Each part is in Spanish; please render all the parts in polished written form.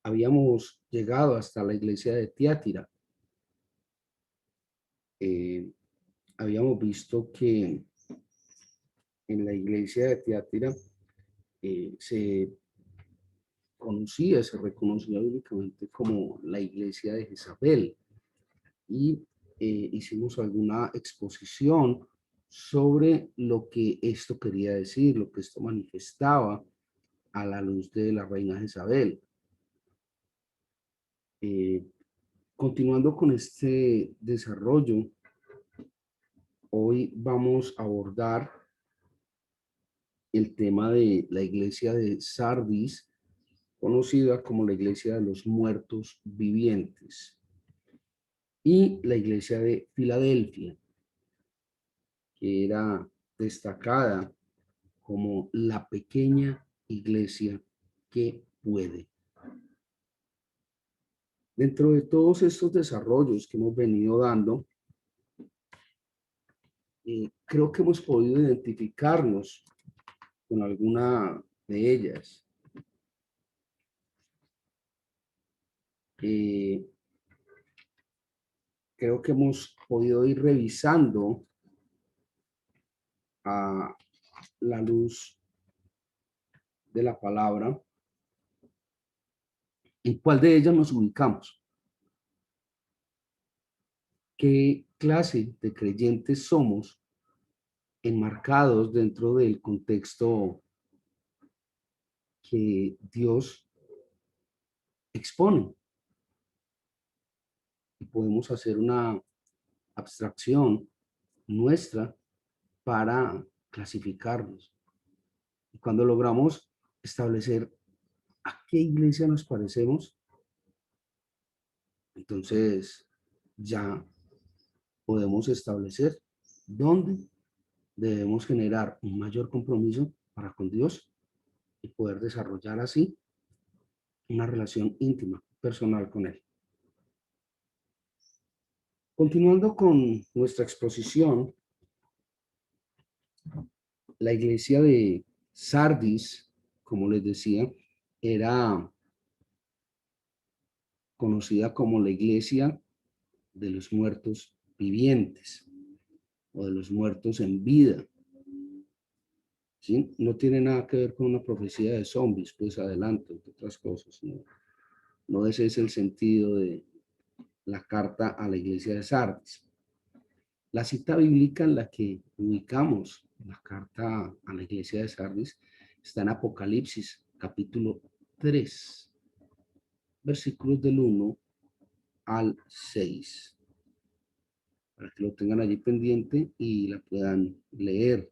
habíamos llegado hasta la iglesia de Tiátira. Habíamos visto que en la iglesia de Tiátira se conocía, se reconocía bíblicamente como la iglesia de Jezabel. Y hicimos alguna exposición sobre lo que esto quería decir, lo que esto manifestaba a la luz de la reina Jezabel. Continuando con este desarrollo, hoy vamos a abordar el tema de la iglesia de Sardis, conocida como la iglesia de los muertos vivientes, y la iglesia de Filadelfia, que era destacada como la pequeña iglesia que puede. Dentro de todos estos desarrollos que hemos venido dando, creo que hemos podido identificarnos con alguna de ellas. Creo que hemos podido ir revisando a la luz de la palabra en cuál de ellas nos ubicamos. ¿Qué clase de creyentes somos enmarcados dentro del contexto que Dios expone? Y podemos hacer una abstracción nuestra para clasificarnos. Y cuando logramos establecer a qué iglesia nos parecemos, entonces ya podemos establecer dónde debemos generar un mayor compromiso para con Dios y poder desarrollar así una relación íntima, personal con Él. Continuando con nuestra exposición, la iglesia de Sardis, como les decía, era conocida como la iglesia de los muertos vivientes o de los muertos en vida. ¿Sí? No tiene nada que ver con una profecía de zombies, pues adelante, entre otras cosas. No ese es el sentido de la carta a la iglesia de Sardis. La cita bíblica en la que ubicamos la carta a la iglesia de Sardis está en Apocalipsis, capítulo 3, versículos del 1 al 6, para que lo tengan allí pendiente y la puedan leer.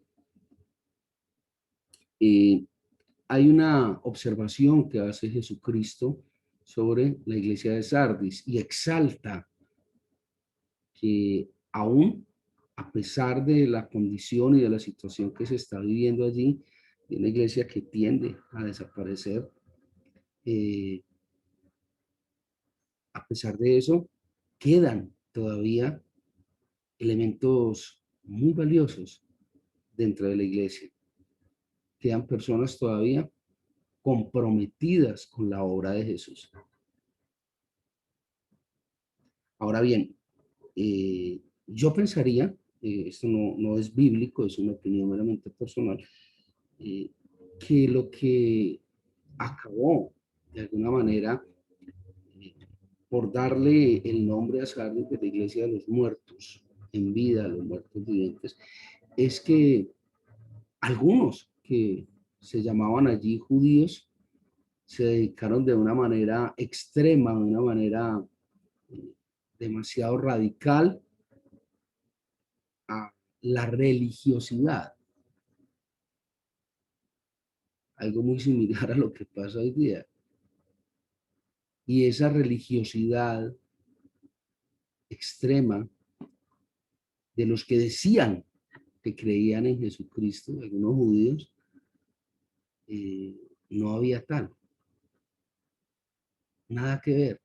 Hay una observación que hace Jesucristo sobre la iglesia de Sardis y exalta que aún a pesar de la condición y de la situación que se está viviendo allí, de una iglesia que tiende a desaparecer, a pesar de eso, quedan todavía elementos muy valiosos dentro de la iglesia. Quedan personas todavía comprometidas con la obra de Jesús. Ahora bien, yo pensaría, esto no es bíblico, es una opinión meramente personal, que lo que acabó de alguna manera por darle el nombre a Sardis de la iglesia de los muertos en vida, los muertos vivientes, es que algunos que se llamaban allí judíos se dedicaron de una manera extrema, de una manera demasiado radical a la religiosidad. Algo muy similar a lo que pasa hoy día. Y esa religiosidad extrema de los que decían que creían en Jesucristo, algunos judíos, no había tal. Nada que ver.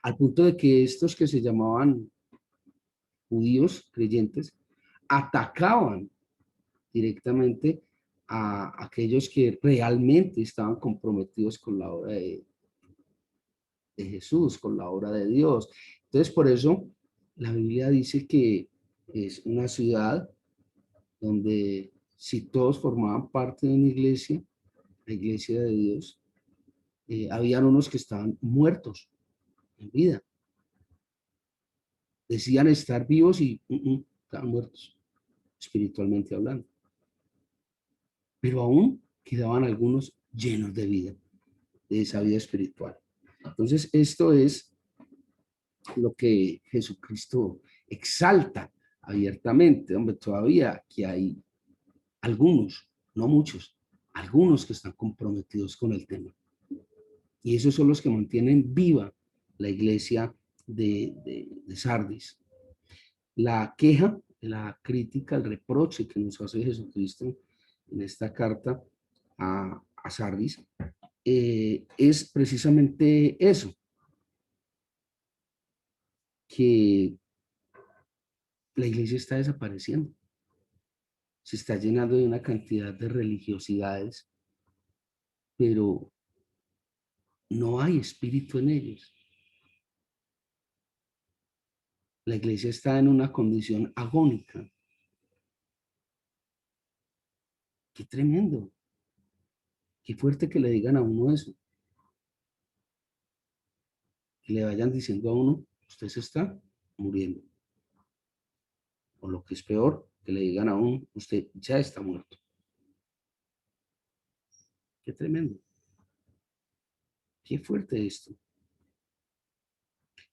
Al punto de que estos que se llamaban judíos creyentes atacaban directamente a aquellos que realmente estaban comprometidos con la obra de Jesús, con la obra de Dios. Entonces, por eso la Biblia dice que es una ciudad donde si todos formaban parte de una iglesia, la iglesia de Dios, habían unos que estaban muertos en vida. Decían estar vivos y estaban muertos, espiritualmente hablando. Pero aún quedaban algunos llenos de vida, de esa vida espiritual. Entonces, esto es lo que Jesucristo exalta abiertamente. Hombre, todavía que hay algunos, no muchos, algunos que están comprometidos con el tema. Y esos son los que mantienen viva la iglesia de Sardis. La queja, la crítica, el reproche que nos hace Jesucristo en esta carta a Sardis es precisamente eso, que la iglesia está desapareciendo, se está llenando de una cantidad de religiosidades, pero no hay espíritu en ellos. La iglesia está en una condición agónica. Qué tremendo, qué fuerte que le digan a uno eso, que le vayan diciendo a uno, usted se está muriendo. O lo que es peor, que le digan a uno, usted ya está muerto. Qué tremendo, qué fuerte esto.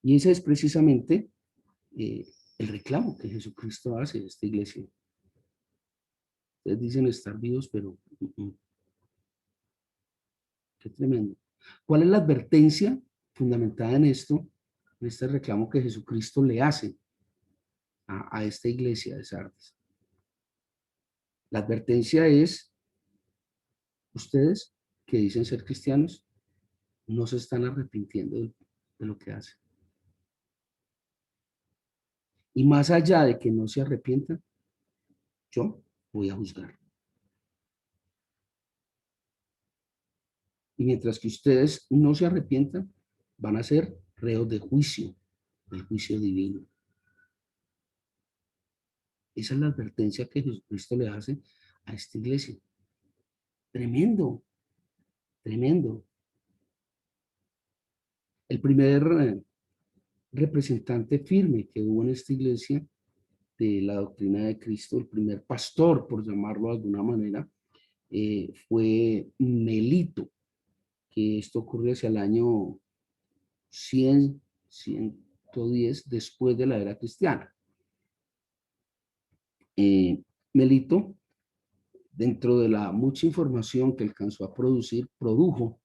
Y ese es precisamente eh, el reclamo que Jesucristo hace a esta iglesia. Ustedes dicen estar vivos, pero qué tremendo. ¿Cuál es la advertencia fundamentada en esto, en este reclamo que Jesucristo le hace a esta iglesia de Sardis? La advertencia es, ustedes que dicen ser cristianos, no se están arrepintiendo de lo que hacen. Y más allá de que no se arrepientan, yo voy a juzgar. Y mientras que ustedes no se arrepientan, van a ser reos de juicio, del juicio divino. Esa es la advertencia que Jesucristo le hace a esta iglesia. Tremendo, tremendo. El primer representante firme que hubo en esta iglesia de la doctrina de Cristo, el primer pastor, por llamarlo de alguna manera, fue Melito, que esto ocurrió hacia el año 100, 110 después de la era cristiana. Melito, dentro de la mucha información que alcanzó a producir, produjo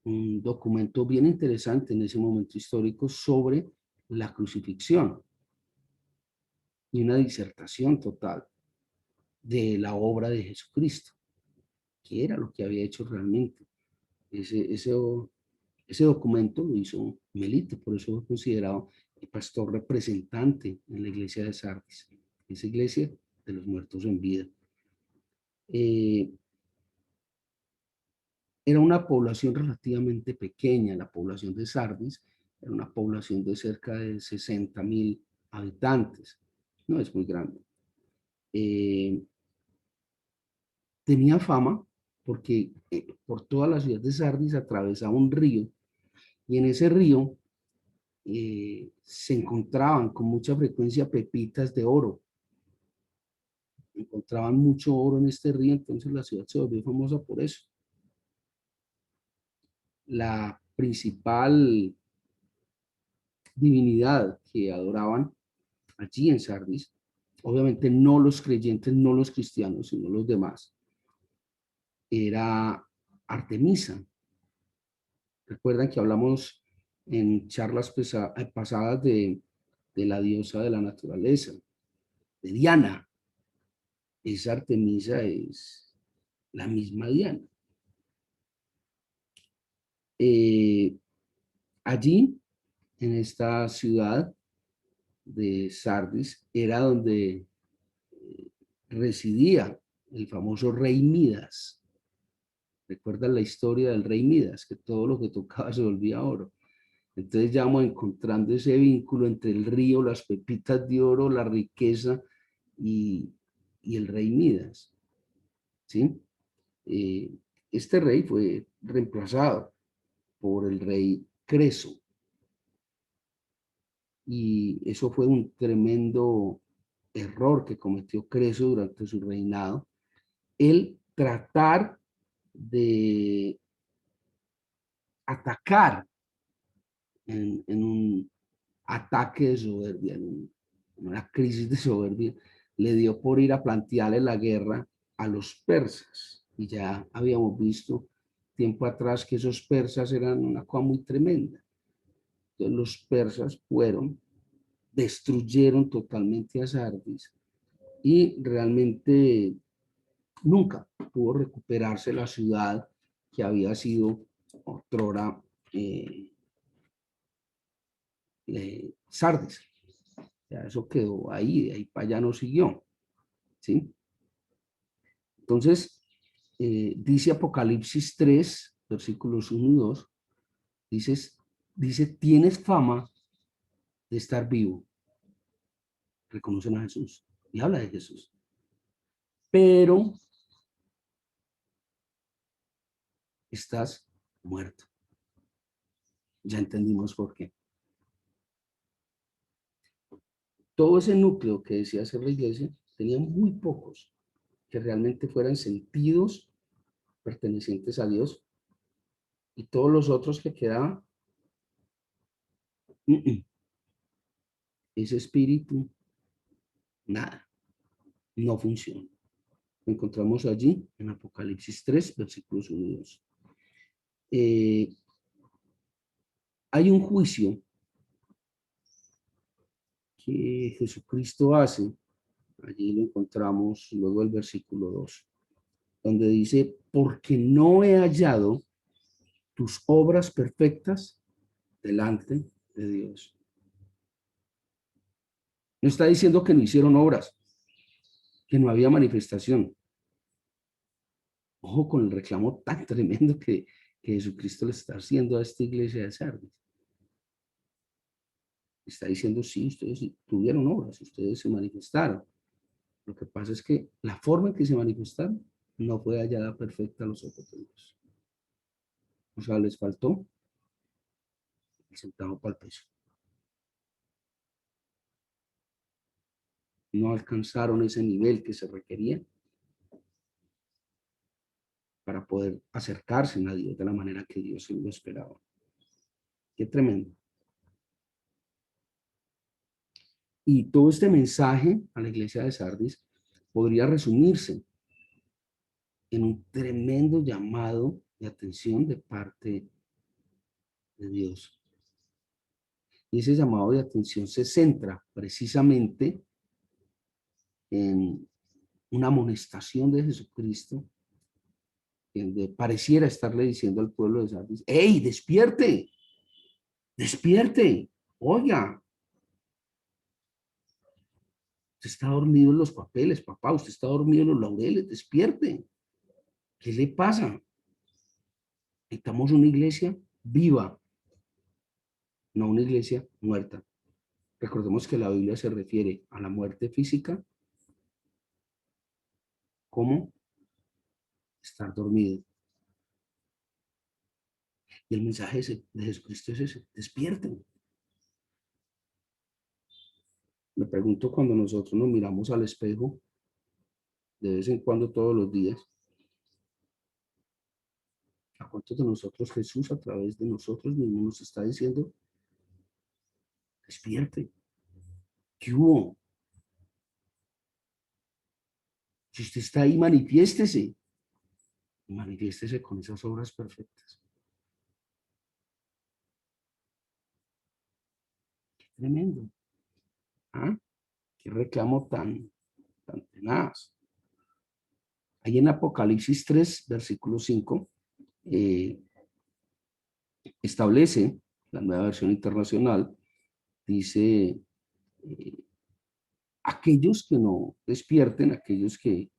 un documento bien interesante en ese momento histórico sobre la crucifixión y una disertación total de la obra de Jesucristo, que era lo que había hecho realmente. Ese documento lo hizo Melito, por eso fue considerado el pastor representante en la iglesia de Sardis, esa iglesia de los muertos en vida. Era una población relativamente pequeña, la población de Sardis era una población de cerca de 60,000 habitantes, no es muy grande. Tenía fama porque por toda la ciudad de Sardis atravesaba un río y en ese río se encontraban con mucha frecuencia pepitas de oro. Encontraban mucho oro en este río, entonces la ciudad se volvió famosa por eso. La principal divinidad que adoraban allí en Sardis, obviamente no los creyentes, no los cristianos, sino los demás, era Artemisa. Recuerdan que hablamos en charlas pasadas de la diosa de la naturaleza, de Diana. Esa Artemisa es la misma Diana. Allí, en esta ciudad de Sardis, era donde residía el famoso rey Midas. ¿Recuerdan la historia del rey Midas? Que todo lo que tocaba se volvía oro. Entonces ya vamos encontrando ese vínculo entre el río, las pepitas de oro, la riqueza y, y el rey Midas, ¿sí? Eh, este rey fue reemplazado por el rey Creso y eso fue un tremendo error que cometió Creso durante su reinado, el tratar de atacar en un ataque de soberbia, en una crisis de soberbia, le dio por ir a plantearle la guerra a los persas. Y ya habíamos visto tiempo atrás que esos persas eran una cosa muy tremenda. Entonces los persas fueron, destruyeron totalmente a Sardis y realmente nunca pudo recuperarse la ciudad que había sido otrora Sardis. Ya eso quedó ahí, de ahí para allá no siguió, ¿sí? Entonces, dice Apocalipsis 3 versículos 1 y 2, dice, tienes fama de estar vivo, reconocen a Jesús y habla de Jesús, pero estás muerto. Ya entendimos por qué. Todo ese núcleo que decía ser la iglesia, tenía muy pocos que realmente fueran sentidos pertenecientes a Dios y todos los otros que quedaban, ese espíritu, nada, no funciona. Lo encontramos allí en Apocalipsis 3, versículos 1 y 2. Hay un juicio que Jesucristo hace, allí lo encontramos luego el versículo 2, donde dice, porque no he hallado tus obras perfectas delante de Dios. No está diciendo que no hicieron obras, que no había manifestación. Ojo con el reclamo tan tremendo que Jesucristo le está haciendo a esta iglesia de Sardis. Está diciendo, sí, ustedes tuvieron obras, ustedes se manifestaron. Lo que pasa es que la forma en que se manifestaron no fue hallada perfecta a los ojos de Dios. O sea, les faltó el centavo para el peso. No alcanzaron ese nivel que se requería para poder acercarse a Dios de la manera que Dios lo esperaba. Qué tremendo. Y todo este mensaje a la iglesia de Sardis podría resumirse en un tremendo llamado de atención de parte de Dios. Y ese llamado de atención se centra precisamente en una amonestación de Jesucristo, donde pareciera estarle diciendo al pueblo de Sardis, ¡hey, despierte! ¡Despierte! Oiga, usted está dormido en los papeles, papá, usted está dormido en los laureles, despierte. ¿Qué le pasa? Necesitamos una iglesia viva, no una iglesia muerta. Recordemos que la Biblia se refiere a la muerte física como estar dormido. Y el mensaje de Jesucristo es ese, despierten. Me pregunto cuando nosotros nos miramos al espejo, de vez en cuando, todos los días, ¿a cuántos de nosotros Jesús a través de nosotros mismos nos está diciendo, despierte? ¿Qué hubo? Si usted está ahí, manifiéstese. Y manifiéstese con esas obras perfectas. Qué tremendo. ¿Ah? Qué reclamo tan tenaz. Ahí en Apocalipsis 3, versículo 5, eh, establece, la nueva versión internacional, dice, eh, aquellos que no despierten, aquellos que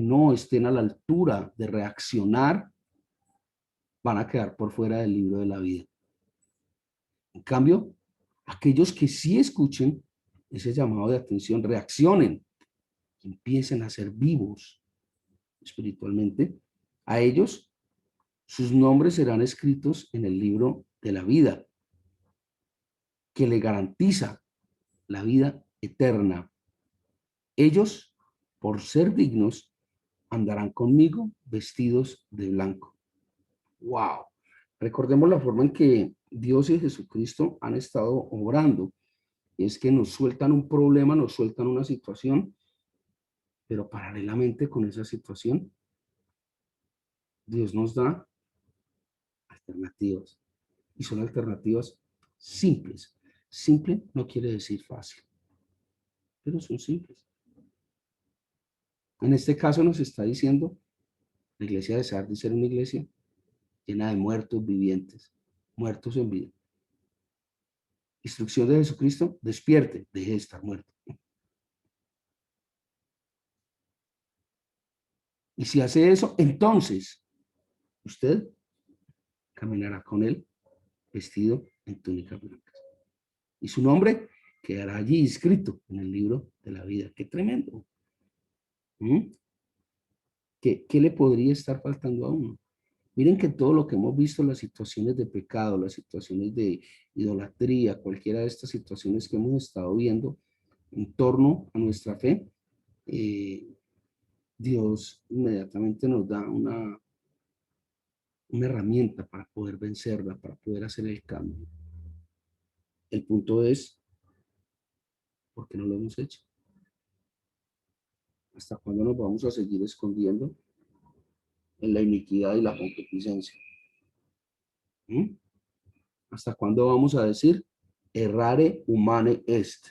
no estén a la altura de reaccionar van a quedar por fuera del libro de la vida. En cambio, aquellos que sí escuchen ese llamado de atención, reaccionen, empiecen a ser vivos espiritualmente, a ellos sus nombres serán escritos en el libro de la vida, que le garantiza la vida eterna. Ellos, por ser dignos, andarán conmigo vestidos de blanco. ¡Wow! Recordemos la forma en que Dios y Jesucristo han estado obrando. Es que nos sueltan un problema, nos sueltan una situación, pero paralelamente con esa situación, Dios nos da alternativas. Y son alternativas simples. Simple no quiere decir fácil, pero son simples. En este caso nos está diciendo, la iglesia de Sardis era una iglesia llena de muertos vivientes, muertos en vida. Instrucción de Jesucristo, despierte, deje de estar muerto. Y si hace eso, entonces usted caminará con él vestido en túnicas blancas. Y su nombre quedará allí inscrito en el libro de la vida. ¡Qué tremendo! ¿Mm? ¿Qué le podría estar faltando a uno? Miren que todo lo que hemos visto, las situaciones de pecado, las situaciones de idolatría, cualquiera de estas situaciones que hemos estado viendo en torno a nuestra fe, eh, Dios inmediatamente nos da una herramienta para poder vencerla, para poder hacer el cambio. El punto es, ¿por qué no lo hemos hecho? ¿Hasta cuándo nos vamos a seguir escondiendo en la iniquidad y la concupiscencia? ¿Mm? ¿Hasta cuándo vamos a decir errare humane est?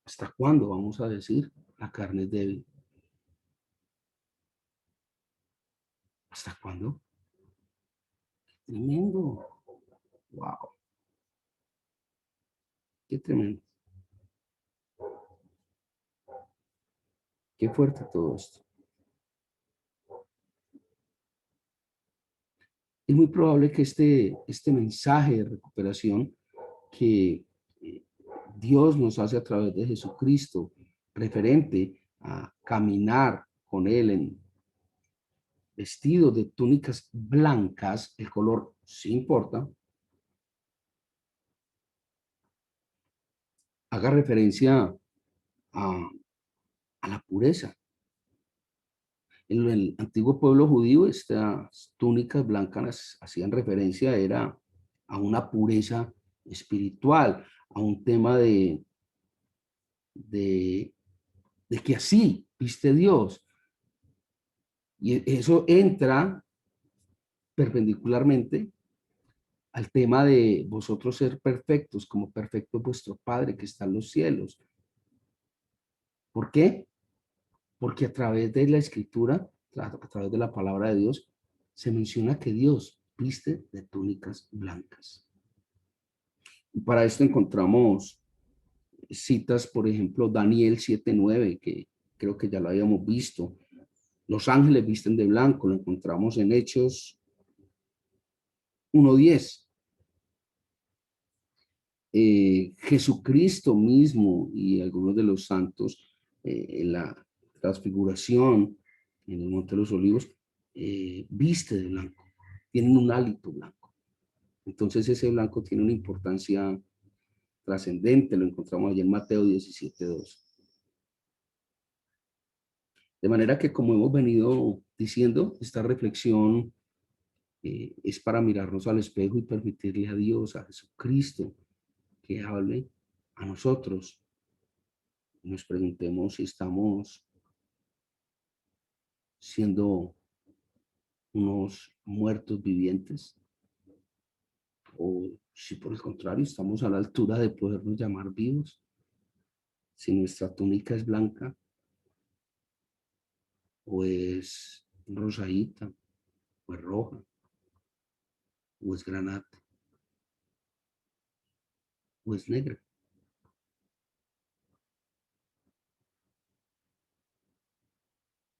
¿Hasta cuándo vamos a decir la carne es débil? ¿Hasta cuándo? Tremendo. Wow, qué tremendo. Qué fuerte todo esto. Es muy probable que este mensaje de recuperación que Dios nos hace a través de Jesucristo, referente a caminar con Él en vestido de túnicas blancas, el color sí importa, haga referencia a, a la pureza. En el antiguo pueblo judío, estas túnicas blancas hacían referencia era a una pureza espiritual, a un tema de, de que así viste Dios. Y eso entra perpendicularmente al tema de vosotros ser perfectos, como perfecto vuestro Padre que está en los cielos. ¿Por qué? Porque a través de la escritura, a través de la palabra de Dios, se menciona que Dios viste de túnicas blancas. Y para esto encontramos citas, por ejemplo, Daniel 7:9, que creo que ya lo habíamos visto. Los ángeles visten de blanco, lo encontramos en Hechos 1:10. Jesucristo mismo y algunos de los santos en la transfiguración en el Monte de los Olivos viste de blanco, tienen un hálito blanco. Entonces ese blanco tiene una importancia trascendente, lo encontramos allí en Mateo 17:2. De manera que como hemos venido diciendo, esta reflexión es para mirarnos al espejo y permitirle a Dios, a Jesucristo, que hable a nosotros. Nos preguntemos si estamos siendo unos muertos vivientes o si por el contrario estamos a la altura de podernos llamar vivos, si nuestra túnica es blanca o es rosadita o es roja o es granate o es negra.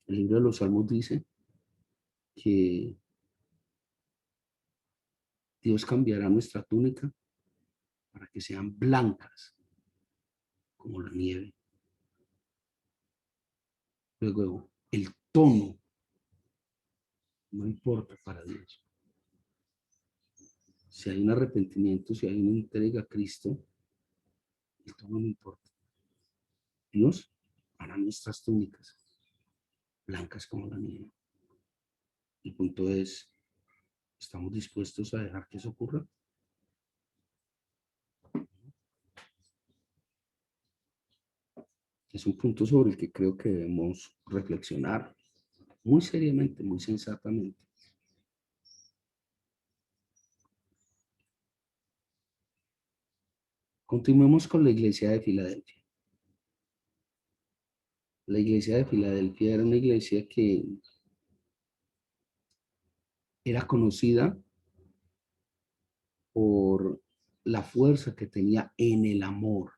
El libro de los Salmos dice que Dios cambiará nuestra túnica para que sean blancas como la nieve. Luego, el tono no importa para Dios. Si hay un arrepentimiento, si hay una entrega a Cristo, el tono no importa. Dios hará nuestras túnicas blancas como la nieve. El punto es, ¿estamos dispuestos a dejar que eso ocurra? Es un punto sobre el que creo que debemos reflexionar muy seriamente, muy sensatamente. Continuemos con la iglesia de Filadelfia. La iglesia de Filadelfia era una iglesia que era conocida por la fuerza que tenía en el amor.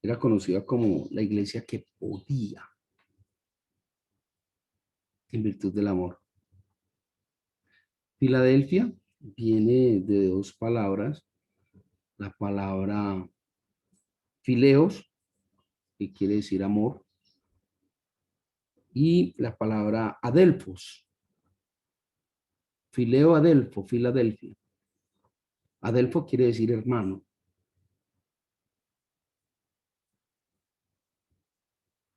Era conocida como la iglesia que podía en virtud del amor. Filadelfia viene de dos palabras. La palabra fileos, que quiere decir amor, y la palabra adelphos. Fileo, adelfo, Filadelfia. Adelfo quiere decir hermano.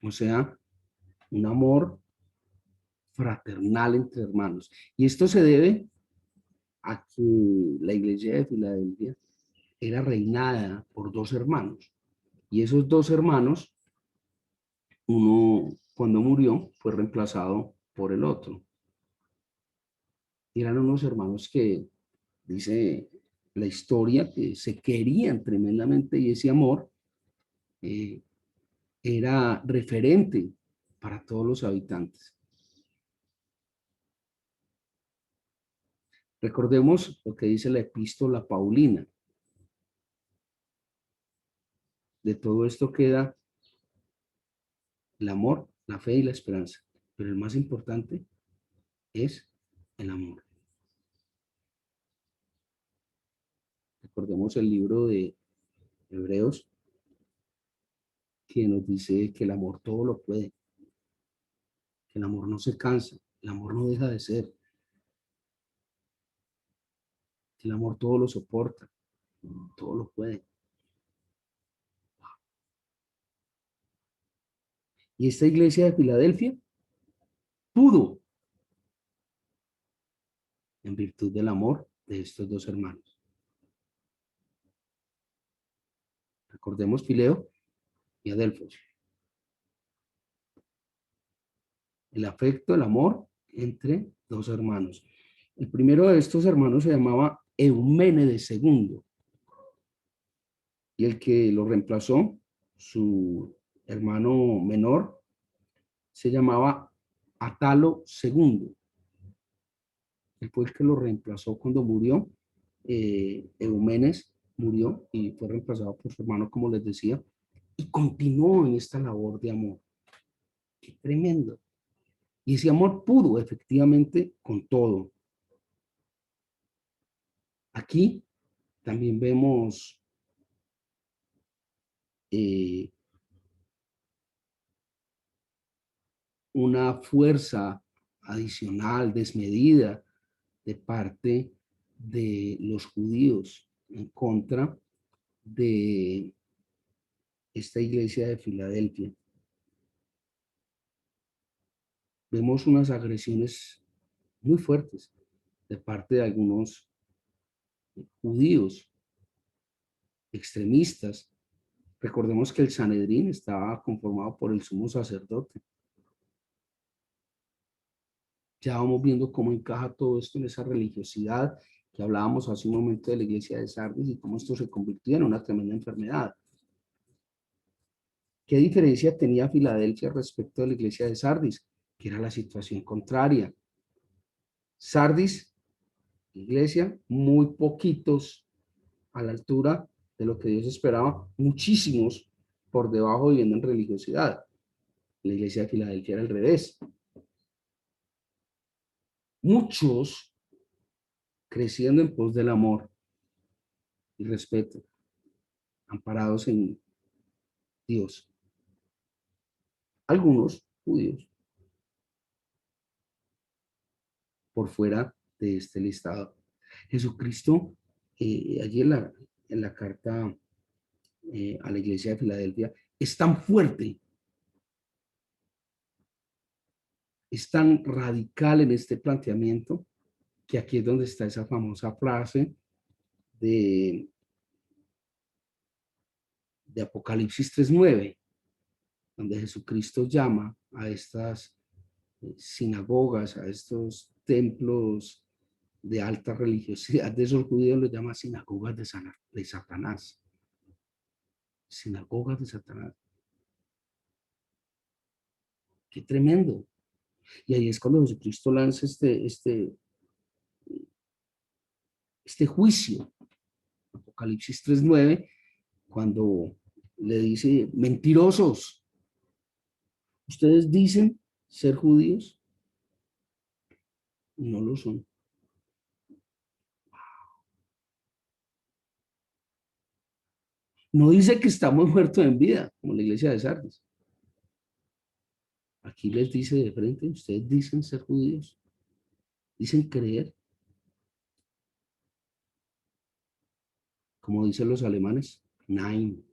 O sea, un amor fraternal entre hermanos. Y esto se debe a que la iglesia de Filadelfia era reinada por dos hermanos. Y esos dos hermanos, uno cuando murió fue reemplazado por el otro. Y eran unos hermanos que, dice la historia, que se querían tremendamente y ese amor eh, era referente para todos los habitantes. Recordemos lo que dice la epístola Paulina. De todo esto queda el amor, la fe y la esperanza. Pero el más importante es el amor. Recordemos el libro de Hebreos que nos dice que el amor todo lo puede, que el amor no se cansa, el amor no deja de ser, que el amor todo lo soporta, todo lo puede. Y esta iglesia de Filadelfia pudo, en virtud del amor de estos dos hermanos. Recordemos Fileo y Adelfos. El afecto, el amor entre dos hermanos. El primero de estos hermanos se llamaba Euménides II. Y el que lo reemplazó, su hermano menor, se llamaba Atalo II. Él fue el que lo reemplazó cuando murió. Eumenes murió y fue reemplazado por su hermano, como les decía, y continuó en esta labor de amor. ¡Qué tremendo! Y ese amor pudo efectivamente con todo. Aquí también vemos eh, una fuerza adicional, desmedida, de parte de los judíos en contra de esta iglesia de Filadelfia. Vemos unas agresiones muy fuertes de parte de algunos judíos extremistas. Recordemos que el Sanedrín estaba conformado por el sumo sacerdote. Ya vamos viendo cómo encaja todo esto en esa religiosidad que hablábamos hace un momento de la iglesia de Sardis y cómo esto se convirtió en una tremenda enfermedad. ¿Qué diferencia tenía Filadelfia respecto a la iglesia de Sardis? Que era la situación contraria. Sardis, iglesia, muy poquitos a la altura de lo que Dios esperaba, muchísimos por debajo viviendo en religiosidad. La iglesia de Filadelfia era al revés. muchos creciendo en pos del amor y respeto, amparados en Dios. Algunos judíos por fuera de este listado. Jesucristo, allí en la carta a la iglesia de Filadelfia, es tan fuerte, es tan radical en este planteamiento, que aquí es donde está esa famosa frase de, de Apocalipsis 3:9, donde Jesucristo llama a estas sinagogas, a estos templos de alta religiosidad de esos judíos, los llama sinagogas de Satanás. Sinagogas de Satanás. Qué tremendo. Y ahí es cuando Jesucristo lanza este juicio. Apocalipsis 3:9, cuando le dice, mentirosos, ustedes dicen ser judíos y no lo son. No dice que estamos muertos en vida, como la iglesia de Sardis. Aquí les dice de frente, ustedes dicen ser judíos, dicen creer, como dicen los alemanes, nein.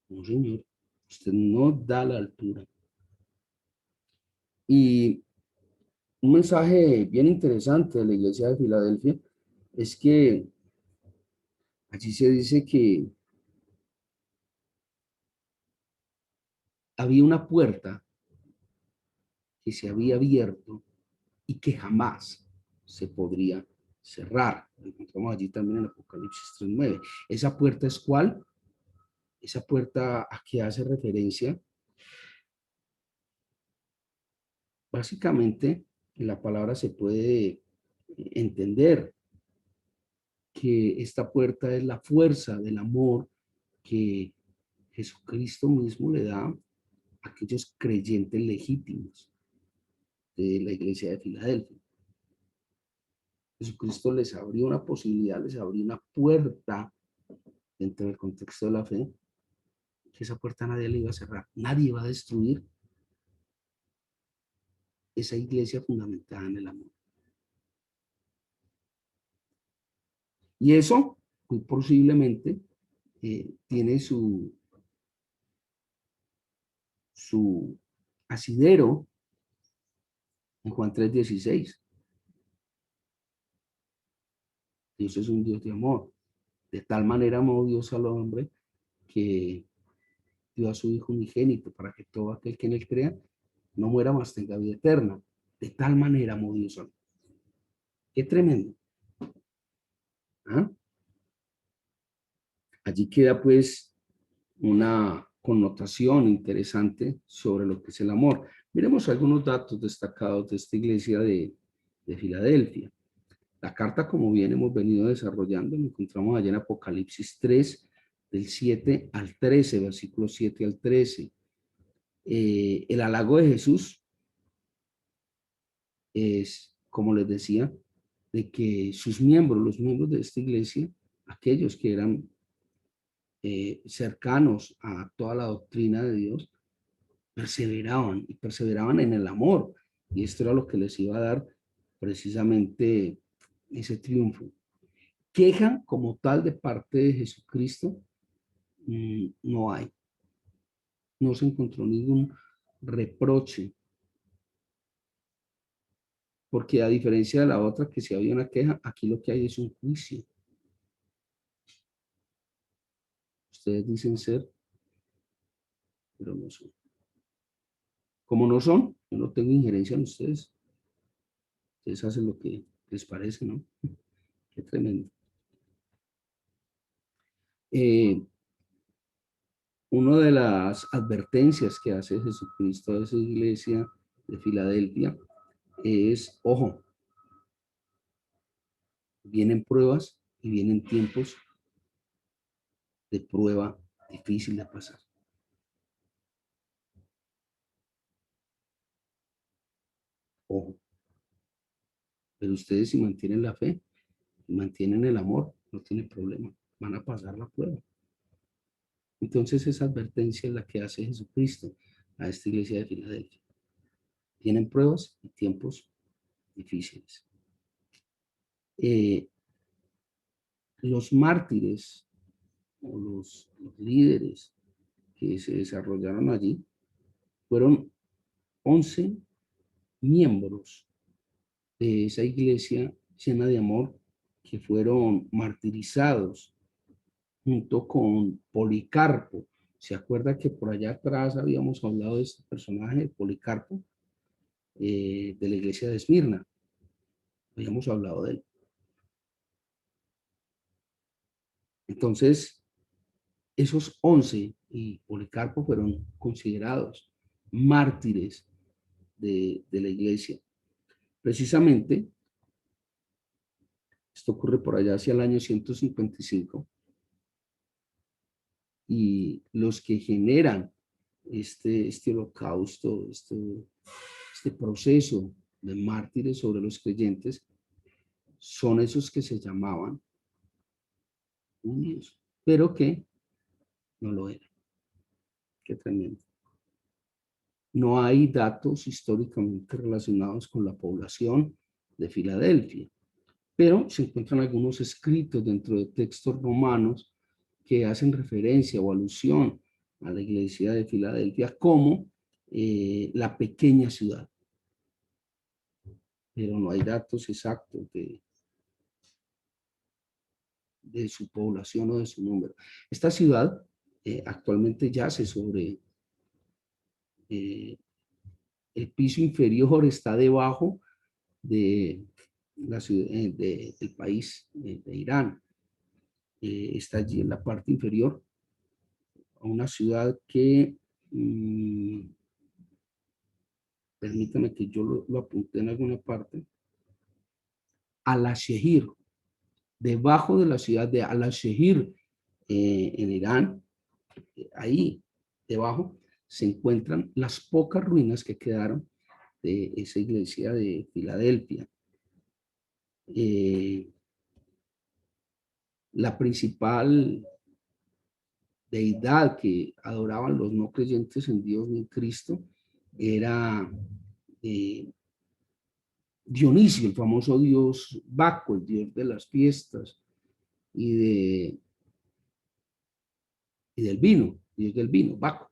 No, señor, usted no da la altura. Y un mensaje bien interesante de la iglesia de Filadelfia es que allí se dice que había una puerta que se había abierto y que jamás se podría cerrar. Lo encontramos allí también en Apocalipsis 3:9. ¿Esa puerta es cuál? Esa puerta a que hace referencia. Básicamente, en la palabra se puede entender que esta puerta es la fuerza del amor que Jesucristo mismo le da a aquellos creyentes legítimos de la iglesia de Filadelfia. Jesucristo les abrió una posibilidad, les abrió una puerta dentro del contexto de la fe, que esa puerta nadie le iba a cerrar, nadie va a destruir esa iglesia fundamentada en el amor. Y eso, muy posiblemente, tiene su asidero en Juan 3:16. Dios es un Dios de amor. De tal manera amó Dios al hombre que dio a su Hijo unigénito para que todo aquel que en él crea no muera más, tenga vida eterna. De tal manera amó Dios al hombre. Qué tremendo. ¿Ah? Allí queda pues una connotación interesante sobre lo que es el amor. Miremos algunos datos destacados de esta iglesia de Filadelfia. La carta, como bien hemos venido desarrollando, la encontramos allá en Apocalipsis 3, del 7 al 13, versículos 7 al 13. El halago de Jesús es, como les decía, de que sus miembros, los miembros de esta iglesia, aquellos que eran cercanos a toda la doctrina de Dios, perseveraban y perseveraban en el amor. Y esto era lo que les iba a dar precisamente ese triunfo. Queja como tal de parte de Jesucristo, no hay. No se encontró ningún reproche, porque a diferencia de la otra, que si había una queja, aquí lo que hay es un juicio. Ustedes dicen ser, pero no son. Como no son, yo no tengo injerencia en ustedes. Ustedes hacen lo que les parece, ¿no? Qué tremendo. Una de las advertencias que hace Jesucristo a esa iglesia de Filadelfia es, ojo, vienen pruebas y vienen tiempos de prueba difícil de pasar. Ojo. Pero ustedes si mantienen la fe, mantienen el amor, no tienen problema, van a pasar la prueba. Entonces esa advertencia es la que hace Jesucristo a esta iglesia de Filadelfia. Tienen pruebas y tiempos difíciles. Los mártires o los líderes que se desarrollaron allí fueron 11 miembros de esa iglesia llena de amor que fueron martirizados junto con Policarpo. ¿Se acuerda que por allá atrás habíamos hablado de este personaje, de Policarpo, de la iglesia de Esmirna? Habíamos hablado de él. Entonces, esos 11 y Policarpo fueron considerados mártires de la iglesia. Precisamente, esto ocurre por allá hacia el año 155, y los que generan este holocausto, este proceso de mártires sobre los creyentes, son esos que se llamaban judíos, pero que no lo eran. Qué tremendo. No hay datos históricamente relacionados con la población de Filadelfia, pero se encuentran algunos escritos dentro de textos romanos que hacen referencia o alusión a la iglesia de Filadelfia como la pequeña ciudad. Pero no hay datos exactos de su población o de su número. Esta ciudad actualmente yace sobre el piso inferior, está debajo de la ciudad, del país de Irán. Está allí en la parte inferior, una ciudad que, permítame que yo lo apunte en alguna parte, Al-Shehir, debajo de la ciudad de Al-Shehir, en Irán, ahí debajo se encuentran las pocas ruinas que quedaron de esa iglesia de Filadelfia. La principal deidad que adoraban los no creyentes en Dios ni en Cristo era Dionisio, el famoso dios Baco, el dios de las fiestas y del vino, dios del vino, Baco.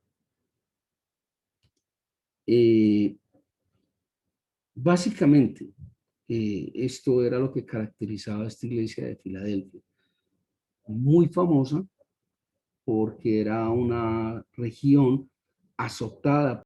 Básicamente, esto era lo que caracterizaba a esta iglesia de Filadelfia, muy famosa porque era una región azotada